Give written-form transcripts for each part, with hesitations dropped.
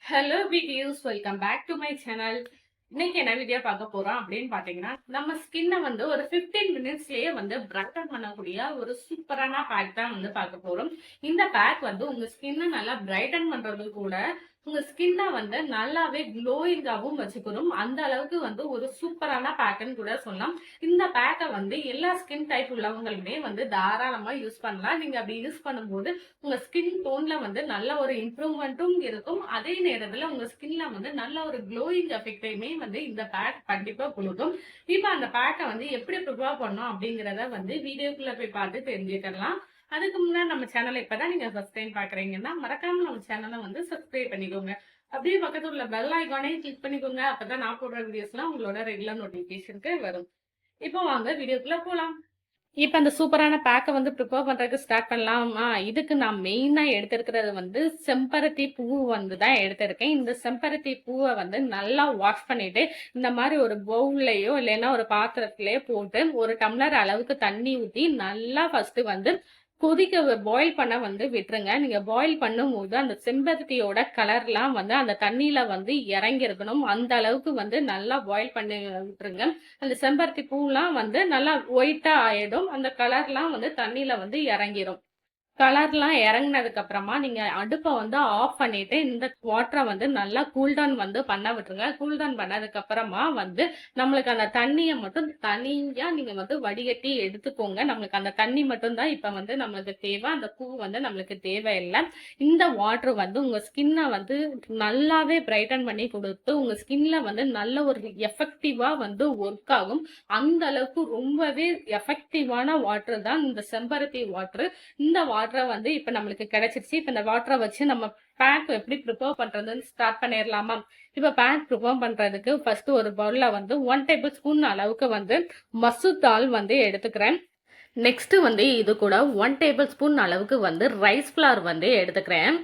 Hello videos, welcome back to my channel. இன்னைக்கு என்ன video பார்க்க போறோம் அப்படின்னு பாத்தீங்கன்னா, நம்ம ஸ்கின்னை வந்து ஒரு 15 மினிட்ஸ்லயே வந்து பிரைட்டன் பண்ணக்கூடிய ஒரு சூப்பரான பேக் தான் வந்து பார்க்க போறோம். இந்த பேக் வந்து உங்க ஸ்கின்னை நல்லா பிரைட்டன் பண்றது கூட உங்க ஸ்கின்னை வந்து நல்லாவே க்ளோயிங்காகவும் வச்சுக்கணும். அந்த அளவுக்கு வந்து ஒரு சூப்பரான பேக்குன்னு கூட சொல்லலாம். இந்த பேக்கை வந்து எல்லா ஸ்கின் டைப் உள்ளவங்களுமே வந்து தாராளமா யூஸ் பண்ணலாம். நீங்க அப்படி யூஸ் பண்ணும்போது உங்க ஸ்கின் டோன்ல வந்து நல்ல ஒரு இம்ப்ரூவ்மெண்ட்டும் இருக்கும். அதே நேரத்துல உங்க ஸ்கின்ல வந்து நல்ல ஒரு க்ளோயிங் எஃபெக்டையுமே வந்து இந்த பேக் கண்டிப்பா கொடுக்கும். இப்ப அந்த பேக்கை வந்து எப்படி ப்ரிப்பேர் பண்ணணும் அப்படிங்கிறத வந்து வீடியோக்குள்ள போய் பார்த்து தெரிஞ்சுக்கலாம். அதுக்கு முன்னாடி நம்ம சேனலை இப்பதான் நீங்க ஃபர்ஸ்ட் டைம் பாக்குறீங்கன்னா மறக்காம நம்ம சேனலை வந்து சப்ஸ்கிரைப் பண்ணிக்கோங்க. அப்படியே பக்கத்துல உள்ள பெல் ஐகானையும் கிளிக் பண்ணிக்கோங்க. அப்பதான் நான் போடுற வீடியோஸ்லாம் உங்களோட ரெகுலர் நோட்டிபிகேஷனுக்கு வரும். இப்போ வாங்க வீடியோக்குள்ள போலாம். இப்ப அந்த சூப்பரான பேக்க வந்து ப்ரிப்பேர் பண்றதுக்கு ஸ்டார்ட் பண்ணலாமா? இதுக்கு நான் மெயினா எடுத்திருக்கிறது வந்து செம்பருத்தி பூ வந்து தான் எடுத்திருக்கேன். இந்த செம்பருத்தி பூவ வந்து நல்லா வாஷ் பண்ணிட்டு, இந்த மாரி ஒரு பவுல்லயோ இல்லைன்னா ஒரு பாத்திரத்திலயோ போட்டு, ஒரு டம்ளர் அளவுக்கு தண்ணி ஊத்தி நல்லா ஃபர்ஸ்ட்டு வந்து கொதிக்க பாயில் பண்ண வந்து விட்டுருங்க. நீங்க பாயில் பண்ணும்போது அந்த செம்பருத்தியோட கலர்லாம் வந்து அந்த தண்ணியில வந்து இறங்கி இருக்கணும். அந்த அளவுக்கு வந்து நல்லா பாயில் பண்ணி விட்டுருங்க. அந்த செம்பருத்தி பூலாம் வந்து நல்லா ஒயிட்டா ஆயிடும். அந்த கலர்லாம் வந்து தண்ணியில வந்து இறங்கிரும். கலர்லாம் இறங்குனதுக்கு அப்புறமா நீங்க அடுப்ப வந்து ஆஃப் பண்ணிட்டு இந்த வாட்டரை வந்து நல்லா கூல் டவுன் வந்து பண்ண விட்டுருங்க. கூல் டவுன் பண்ணதுக்கு அப்புறமா வந்து நம்மளுக்கு அந்த தண்ணிய மட்டும் தனியா நீங்க வந்து வடிகட்டி எடுத்துக்கோங்க. நம்மளுக்கு அந்த தண்ணி மட்டும் தான் இப்ப வந்து நம்மளுக்கு தேவை. அந்த பூ வந்து நம்மளுக்கு தேவையில்ல. இந்த வாட்டர் வந்து உங்க ஸ்கின்ன வந்து நல்லாவே பிரைட்டன் பண்ணி கொடுத்து உங்க ஸ்கின்ல வந்து நல்ல ஒரு எஃபெக்டிவா வந்து ஒர்க் ஆகும். அந்த அளவுக்கு ரொம்பவே எஃபெக்டிவான வாட்டர் தான் இந்த செம்பருத்தி வாட்டர். இந்த வாட்டரை வந்து இப்ப நம்மளுக்கு கிடைச்சிருச்சு. இப்ப இந்த வாட்டரை வச்சு நம்ம பேக் எப்படி ப்ரிப்பேர் பண்றதுன்னு ஸ்டார்ட் பண்ணிடலாமா? இப்ப பேக் ப்ரிப்பேர் பண்றதுக்கு ஃபர்ஸ்ட் ஒரு பவுல்ல வந்து 1 டேபிள் ஸ்பூன் அளவுக்கு வந்து மசூர் தால் வந்து எடுத்துக்கிறேன். நெக்ஸ்ட் வந்து இது கூட 1 டேபிள் ஸ்பூன் அளவுக்கு வந்து ரைஸ் ஃபிளார் வந்து எடுத்துக்கிறேன்.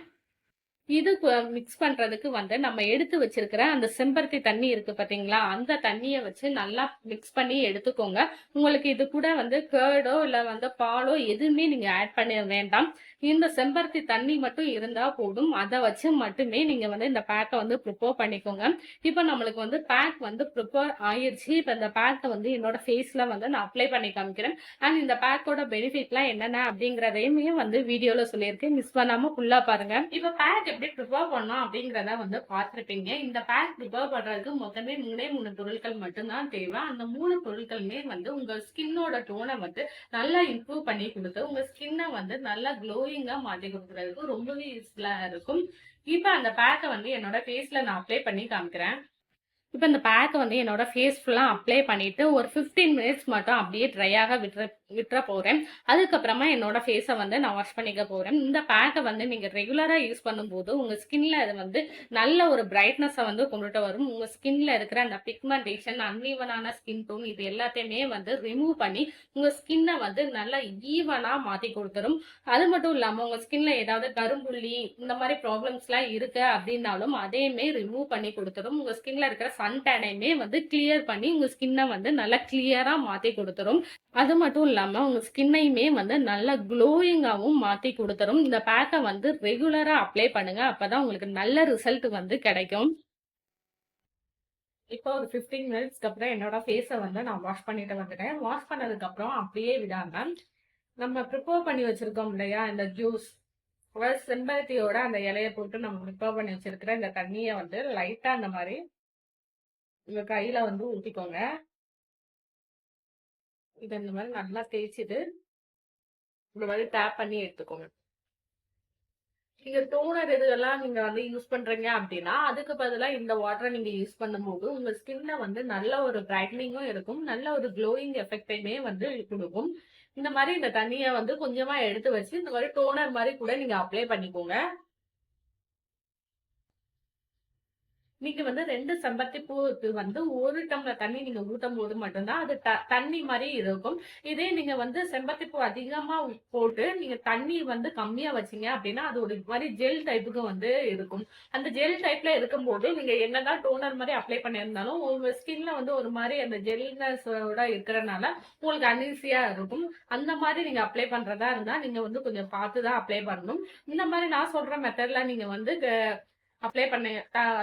இது மிக்ஸ் பண்றதுக்கு வந்து நம்ம எடுத்து வச்சிருக்கிற அந்த செம்பருத்தி தண்ணி இருக்கு பாத்தீங்களா, அந்த தண்ணியை வச்சு நல்லா மிக்ஸ் பண்ணி எடுத்துக்கோங்க. உங்களுக்கு இது கூட வந்து கேர்டோ இல்ல வந்து பாலோ எதுவுமே நீங்க ஆட் பண்ண வேண்டாம். இந்த செம்பருத்தி தண்ணி மட்டும் இருந்தா போதும். அதை வச்சு மட்டுமே நீங்க வந்து இந்த பேக்கை வந்து ப்ரிப்பேர் பண்ணிக்கோங்க. இப்போ நம்மளுக்கு வந்து பேக் வந்து ப்ரிப்பேர் ஆயிடுச்சு. இப்போ இந்த பேக்கை வந்து என்னோட ஃபேஸ்ல வந்து நான் அப்ளை பண்ணி காமிக்கிறேன். அண்ட் இந்த பேக்கோட பெனிஃபிட்லாம் என்னென்ன அப்படிங்கிறதையுமே வந்து வீடியோல சொல்லியிருக்கேன். மிஸ் பண்ணாம ஃபுல்லா பாருங்க. இப்போ பேக் எப்படி ப்ரிப்பேர் பண்ணலாம் அப்படிங்கிறத வந்து பார்த்துருப்பீங்க. இந்த பேக் ப்ரிப்பேர் பண்றதுக்கு மொத்தமே 3 பொருட்கள் மட்டும்தான் தேவை. அந்த 3 பொருட்களுமே வந்து உங்க ஸ்கின்னோட டோனை வந்து நல்லா இம்ப்ரூவ் பண்ணி கொடுத்து உங்க ஸ்கின்னை வந்து நல்லா க்ளோயிங்கா மாத்தி கொடுக்கறதுக்கு ரொம்பவே யூஸ்ஃபுல்லா இருக்கும். இப்ப அந்த பேக்கை வந்து என்னோட ஃபேஸ்ல நான் அப்ளை பண்ணி காமிக்கிறேன். இப்ப இந்த பேக்க வந்து என்னோட ஃபேஸ் ஃபுல்லா அப்ளை பண்ணிட்டு ஒரு 15 மினிட்ஸ் மட்டும் அப்படியே ட்ரையாக விட்டுற போறேன். அதுக்கப்புறமா என்னோட ஃபேஸை வந்து நான் வாஷ் பண்ணிக்க போறேன். இந்த பேக்கை வந்து நீங்க ரெகுலரா யூஸ் பண்ணும்போது உங்க ஸ்கின்ல அது வந்து நல்ல ஒரு பிரைட்னஸை வந்து கொண்டுட்டு வரும். உங்க ஸ்கின்ல இருக்கிற அந்த பிக்மெண்டேஷன், அன்ஈவனான ஸ்கின் டோன் இது எல்லாத்தையுமே வந்து ரிமூவ் பண்ணி உங்க ஸ்கின்னை வந்து நல்லா ஈவனா மாத்தி கொடுத்துரும். அது மட்டும் இல்லாம உங்க ஸ்கின்ல ஏதாவது கரும்புள்ளி இந்த மாதிரி ப்ராப்ளம்ஸ்லாம் இருக்கு அப்படின்னாலும் அதையுமே ரிமூவ் பண்ணி கொடுத்துரும். உங்க ஸ்கின்ல இருக்கிற சன் டேனையுமே வந்து கிளியர் பண்ணி உங்க ஸ்கின்னை வந்து நல்லா கிளியரா மாத்தி கொடுத்துரும். அது மட்டும் இல்லாம உங்க ஸ்கின்னையுமே வந்து நல்லா க்ளோயிங்காவும் மாத்தி கொடுத்துரும். இந்த பேக்கை வந்து ரெகுலரா அப்ளை பண்ணுங்க. அப்பதான் உங்களுக்கு நல்ல ரிசல்ட் வந்து கிடைக்கும். இப்போ ஒரு 15 மினிட்ஸ்க்கு அப்புறம் என்னோட ஃபேஸை வந்து நான் வாஷ் பண்ணிட்டு வந்துட்டேன். வாஷ் பண்ணதுக்கு அப்புறம் அப்படியே விடாம நம்ம ப்ரிப்பேர் பண்ணி வச்சிருக்கோம் இல்லையா இந்த ஜூஸ், செம்பருத்தியோட அந்த இலைய போட்டு நம்ம ப்ரிப்பேர் பண்ணி வச்சிருக்கிற இந்த தண்ணியை வந்து லைட்டா அந்த மாதிரி உங்க கையில வந்து ஊத்திக்கோங்க. இத இந்த மாதிரி நல்லா தேய்ச்சிட்டு இந்த மாதிரி டேப் பண்ணி எடுத்துக்கோங்க. நீங்க டோனர் இதெல்லாம் நீங்க வந்து யூஸ் பண்றீங்க அப்படின்னா அதுக்கு பதிலா இந்த வாட்டரை நீங்க யூஸ் பண்ணும்போது உங்க ஸ்கின்ல வந்து நல்ல ஒரு பிரைட்னிங்கும் இருக்கும். நல்ல ஒரு க்ளோயிங் எஃபெக்டையுமே வந்து கொடுக்கும். இந்த மாதிரி இந்த தண்ணியை வந்து கொஞ்சமா எடுத்து வச்சு இந்த மாதிரி டோனர் மாதிரி கூட நீங்க அப்ளை பண்ணிக்கோங்க. நீங்க வந்து 2 செம்பருத்தி பூவுக்கு வந்து 1 டம்ளர் தண்ணி நீங்க ஊத்தும்போது மட்டும்தான் அது தண்ணி மாரி இருக்கும். இதே நீங்க வந்து செம்பருத்தி பூ அதிகமா போட்டு நீங்க தண்ணி வந்து கம்மியா வச்சீங்க அப்படின்னா, அது ஒரு மாரி ஜெல் டைப்புக்கு வந்து இருக்கும். அந்த ஜெல் டைப்ல இருக்கும்போது நீங்க என்னதான் டோனர் மாரி அப்ளை பண்ணியிருந்தாலும், உங்க ஸ்கின்ல வந்து ஒரு மாரி அந்த ஜெல்னஸோட இருக்கிறனால உங்களுக்கு அன்ஈஸியா இருக்கும். அந்த மாரி நீங்க அப்ளை பண்றதா இருந்தா, நீங்க வந்து கொஞ்சம் பார்த்து தான் அப்ளை பண்ணணும். இந்த மாரி நான் சொல்ற மெத்தட்ல நீங்க வந்து அப்ளை பண்ண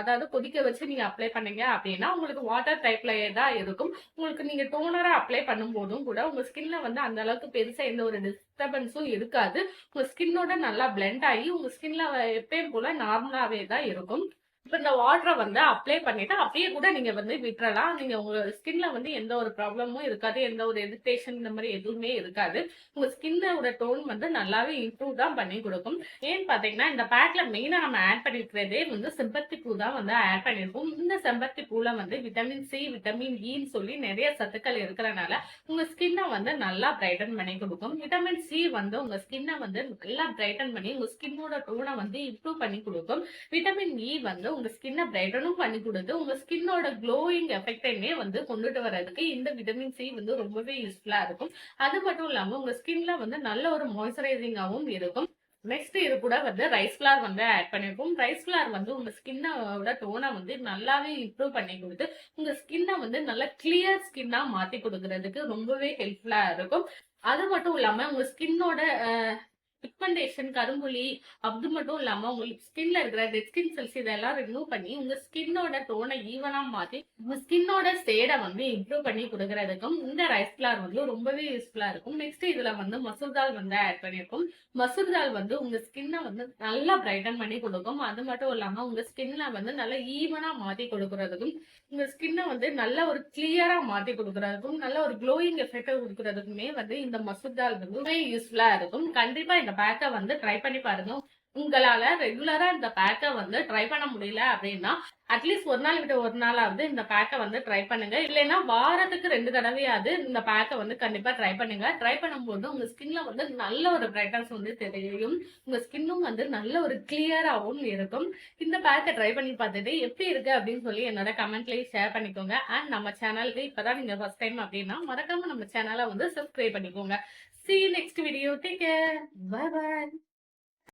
அதாவது கொதிக்க வச்சு நீங்க அப்ளை பண்ணீங்க அப்படின்னா உங்களுக்கு வாட்டர் டைப்லயே தான் இருக்கும். உங்களுக்கு நீங்க டோனரா அப்ளை பண்ணும்போதும் கூட உங்க ஸ்கின்ல வந்து அந்த அளவுக்கு பெருசா எந்த ஒரு டிஸ்டர்பன்ஸும் இருக்காது. உங்க ஸ்கின்னோட நல்லா பிளெண்ட் ஆகி உங்க ஸ்கின்ல எப்பயும் போல நார்மலாவே தான் இருக்கும். இப்ப இந்த வாட்டரை வந்து அப்ளை பண்ணிட்டு அப்படியே கூட நீங்க வந்து விட்டுறலாம். நீங்க உங்க ஸ்கின்ல வந்து எந்த ஒரு ப்ராப்ளமும் இருக்காது. எந்த ஒரு இரிட்டேஷன் இந்த மாதிரி எதுவுமே இருக்காது. உங்க ஸ்கின்னோட டோன் வந்து நல்லாவே இம்ப்ரூவ் தான் பண்ணி கொடுக்கும். ஏன்னு பாத்தீங்கன்னா இந்த பேக்ல மெயினா நம்ம ஆட் பண்ணிருக்கிறதே வந்து செம்பருத்தி பூ தான் வந்து ஆட் பண்ணிருக்கோம். இந்த செம்பருத்தி பூல வந்து விட்டமின் சி, விட்டமின் இன்னு சொல்லி நிறைய சத்துக்கள் இருக்கிறனால உங்க ஸ்கின்னை வந்து நல்லா பிரைட்டன் பண்ணி கொடுக்கும். விட்டமின் சி வந்து உங்க ஸ்கின்னை வந்து நல்லா பிரைட்டன் பண்ணி உங்க ஸ்கின்னோட டோனை வந்து இம்ப்ரூவ் பண்ணி கொடுக்கும். விட்டமின் இ வந்து உங்க ஸ்கின்னை பிரைட்டனும் பண்ணி கொடுத்து உங்க ஸ்கின்னோட க்ளோயிங் எஃபெக்டையுமே வந்து கொண்டுட்டு வர்றதுக்கு இந்த விட்டமின் சி வந்து ரொம்பவே யூஸ்ஃபுல்லா இருக்கும். அது மட்டும் இல்லாம உங்க ஸ்கின்ல வந்து நல்ல ஒரு மாய்ஸ்சரைசிங்காவும் இருக்கும். நெக்ஸ்ட் இது கூட வந்து ரைஸ் ஃபிளார் வந்து ஆட் பண்ணிருக்கோம். ரைஸ் ஃபிளார் வந்து உங்க ஸ்கின்னோட டோனை வந்து நல்லாவே இம்ப்ரூவ் பண்ணி கொடுத்து உங்க ஸ்கின்னை வந்து நல்லா கிளியர் ஸ்கின்னா மாத்தி கொடுக்கறதுக்கு ரொம்பவே ஹெல்ப்ஃபுல்லா இருக்கும். அது மட்டும் இல்லாம உங்க ஸ்கின்னோட பிக்மெண்டேஷன், கரும்புள்ளி அது மட்டும் இல்லாம உங்களுக்கு ஸ்கின்ல இருக்கிற டெட் ஸ்கின் செல்ஸ் இதெல்லாம் ரிமூவ் பண்ணி உங்க ஸ்கின்னோட டோனை ஈவனா மாத்தி உங்க ஸ்கின்னோட ஷேடை வந்து இம்ப்ரூவ் பண்ணி கொடுக்கறதுக்கும் இந்த ரைஸ் ஃபிளார் வந்து ரொம்பவே யூஸ்ஃபுல்லா இருக்கும். நெக்ஸ்ட் இதுல வந்து மசூர் தால் வந்து ஆட் பண்ணிருக்கோம். மசூர் தால் வந்து உங்க ஸ்கின்னை வந்து நல்லா பிரைட்டன் பண்ணி கொடுக்கும். அது மட்டும் இல்லாம உங்க ஸ்கின்ல வந்து நல்லா ஈவனா மாத்தி கொடுக்கறதுக்கும் உங்க ஸ்கின்னை வந்து நல்ல ஒரு கிளியரா மாத்தி கொடுக்கறதுக்கும் நல்ல ஒரு க்ளோயிங் எஃபெக்ட் கொடுக்கறதுக்குமே வந்து இந்த மசூர் தால் வந்து யூஸ்ஃபுல்லா இருக்கும். கண்டிப்பா இந்த பேக்கை வந்து ட்ரை பண்ணி பாருங்க. உங்களால ரெகுலரா இந்த பேக்கை வந்து ட்ரை பண்ண முடியல அப்படின்னா அட்லீஸ்ட் ஒரு நாள் விட்டு ஒரு நாளாவது இந்த பேக்கை வந்து ட்ரை பண்ணுங்க. இல்லைன்னா வாரத்துக்கு 2 தடவையாவது இந்த பேக்கை வந்து கண்டிப்பா ட்ரை பண்ணுங்க. ட்ரை பண்ணும்போது உங்க ஸ்கின்ல வந்து நல்ல ஒரு பிரைட்னஸ் வந்து தெரியும். உங்க ஸ்கின்னும் வந்து நல்ல ஒரு கிளியராகவும் இருக்கும். இந்த பேக்கை ட்ரை பண்ணி பார்த்துட்டு எப்படி இருக்கு அப்படின்னு சொல்லி என்னோட கமெண்ட்லயே ஷேர் பண்ணிக்கோங்க. அண்ட் நம்ம சேனலுக்கு இப்பதான் நீங்க ஃபர்ஸ்ட் டைம் அப்படின்னா மறக்காம நம்ம சேனலை வந்து சப்ஸ்கிரைப் பண்ணிக்கோங்க. See you next video. Take care. Bye bye.